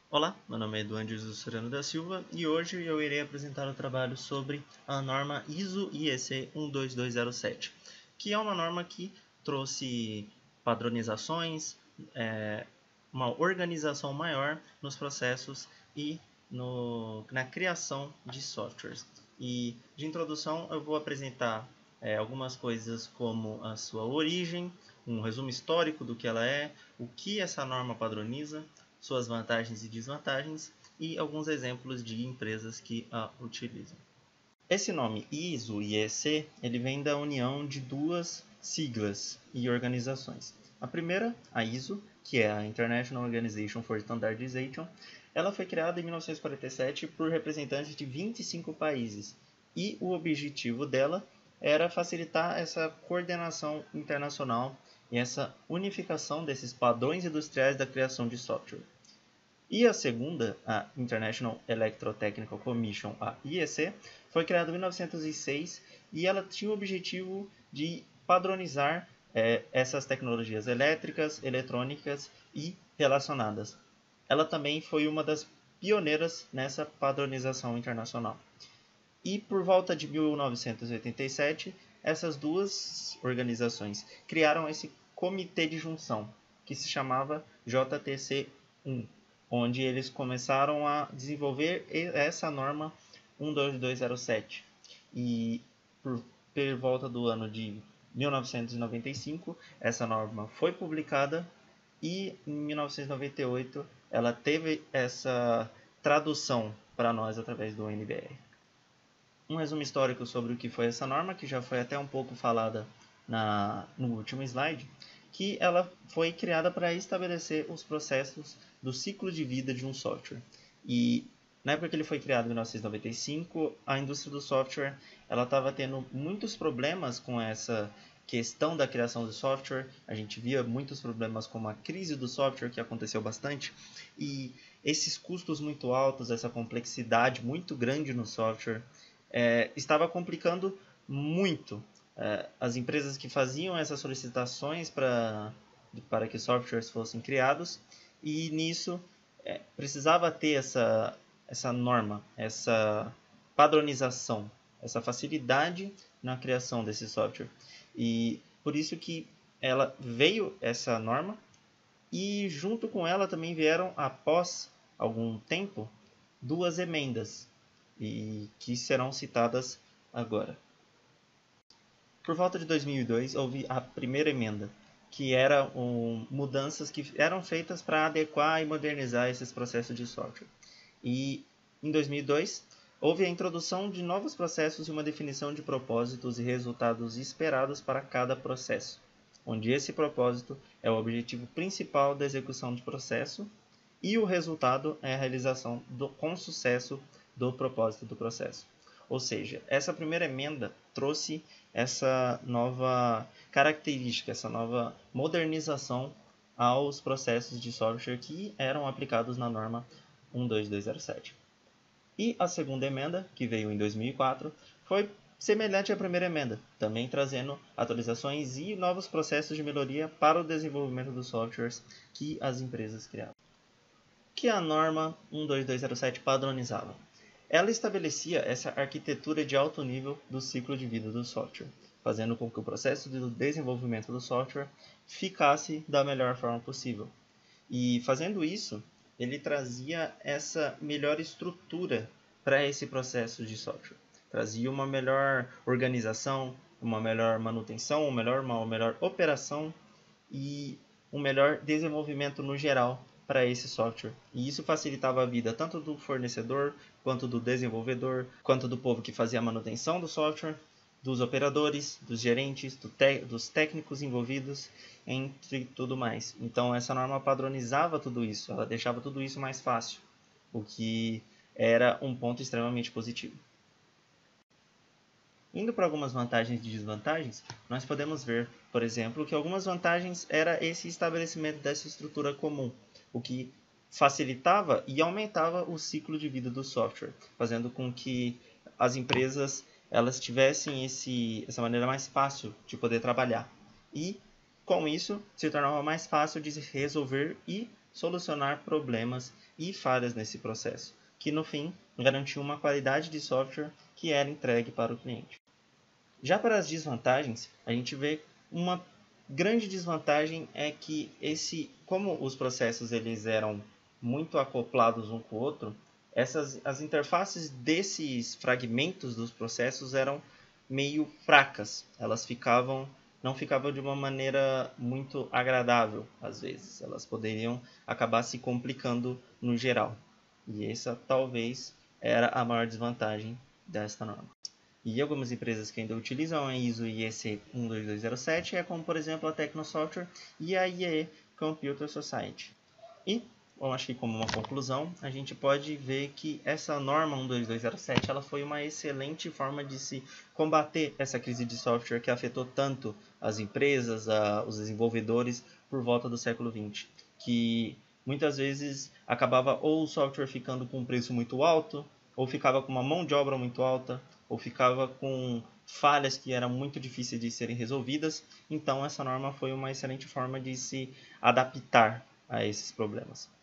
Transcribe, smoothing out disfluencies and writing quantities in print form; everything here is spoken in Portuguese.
Olá, meu nome é Eduardo Soriano da Silva e hoje eu irei apresentar o trabalho sobre a norma ISO IEC 12207, que é uma norma que trouxe padronizações, uma organização maior nos processos e na criação de softwares. E de introdução eu vou apresentar algumas coisas como a sua origem, um resumo histórico do que ela é, o que essa norma padroniza, suas vantagens e desvantagens e alguns exemplos de empresas que a utilizam. Esse nome ISO e IEC ele vem da união de duas siglas e organizações. A primeira, a ISO, que é a International Organization for Standardization, ela foi criada em 1947 por representantes de 25 países e o objetivo dela era facilitar essa coordenação internacional e essa unificação desses padrões industriais da criação de software. E a segunda, a International Electrotechnical Commission, a IEC, foi criada em 1906 e ela tinha o objetivo de padronizar essas tecnologias elétricas, eletrônicas e relacionadas. Ela também foi uma das pioneiras nessa padronização internacional. E por volta de 1987, essas duas organizações criaram esse comitê de junção, que se chamava JTC1, onde eles começaram a desenvolver essa norma 12207. E por volta do ano de 1995, essa norma foi publicada e em 1998 ela teve essa tradução para nós através do NBR. Um resumo histórico sobre o que foi essa norma, que já foi até um pouco falada no último slide, que ela foi criada para estabelecer os processos do ciclo de vida de um software. E na época que ele foi criado, em 1995, a indústria do software estava tendo muitos problemas com essa questão da criação de software. A gente via muitos problemas como a crise do software, que aconteceu bastante, e esses custos muito altos, essa complexidade muito grande no software, estava complicando muito as empresas que faziam essas solicitações para que softwares fossem criados, e nisso precisava ter essa norma, essa padronização, essa facilidade na criação desse software. E por isso que ela veio essa norma, e junto com ela também vieram, após algum tempo, duas emendas, e que serão citadas agora. Por volta de 2002, houve a primeira emenda, que eram mudanças que eram feitas para adequar e modernizar esses processos de software. E em 2002, houve a introdução de novos processos e uma definição de propósitos e resultados esperados para cada processo, onde esse propósito é o objetivo principal da execução do processo e o resultado é a realização com sucesso do propósito do processo. Ou seja, essa primeira emenda trouxe essa nova característica, essa nova modernização aos processos de software que eram aplicados na norma 12207. E a segunda emenda, que veio em 2004, foi semelhante à primeira emenda, também trazendo atualizações e novos processos de melhoria para o desenvolvimento dos softwares que as empresas criavam. Que a norma 12207 padronizava? Ela estabelecia essa arquitetura de alto nível do ciclo de vida do software, fazendo com que o processo de desenvolvimento do software ficasse da melhor forma possível. E fazendo isso, ele trazia essa melhor estrutura para esse processo de software. Trazia uma melhor organização, uma melhor manutenção, uma melhor operação e um melhor desenvolvimento no geral para esse software. E isso facilitava a vida tanto do fornecedor, quanto do desenvolvedor, quanto do povo que fazia a manutenção do software, dos operadores, dos gerentes, dos técnicos envolvidos, entre tudo mais. Então essa norma padronizava tudo isso, ela deixava tudo isso mais fácil, o que era um ponto extremamente positivo. Indo para algumas vantagens e desvantagens, nós podemos ver, por exemplo, que algumas vantagens era esse estabelecimento dessa estrutura comum, o que facilitava e aumentava o ciclo de vida do software, fazendo com que as empresas elas tivessem essa maneira mais fácil de poder trabalhar. E, com isso, se tornava mais fácil de resolver e solucionar problemas e falhas nesse processo, que no fim garantiu uma qualidade de software que era entregue para o cliente. Já para as desvantagens, a gente vê uma grande desvantagem é que como os processos eles eram muito acoplados um com o outro, as interfaces desses fragmentos dos processos eram meio fracas. Elas não ficavam de uma maneira muito agradável, às vezes. Elas poderiam acabar se complicando no geral. E essa talvez era a maior desvantagem desta norma. E algumas empresas que ainda utilizam a ISO e IEC 12207 é como, por exemplo, a Technosoftware e a IEE Computer Society. E, eu acho que como uma conclusão, a gente pode ver que essa norma 12207 ela foi uma excelente forma de se combater essa crise de software que afetou tanto as empresas, os desenvolvedores por volta do século XX, que muitas vezes acabava ou o software ficando com um preço muito alto, ou ficava com uma mão de obra muito alta, ou ficava com falhas que eram muito difíceis de serem resolvidas. Então essa norma foi uma excelente forma de se adaptar a esses problemas.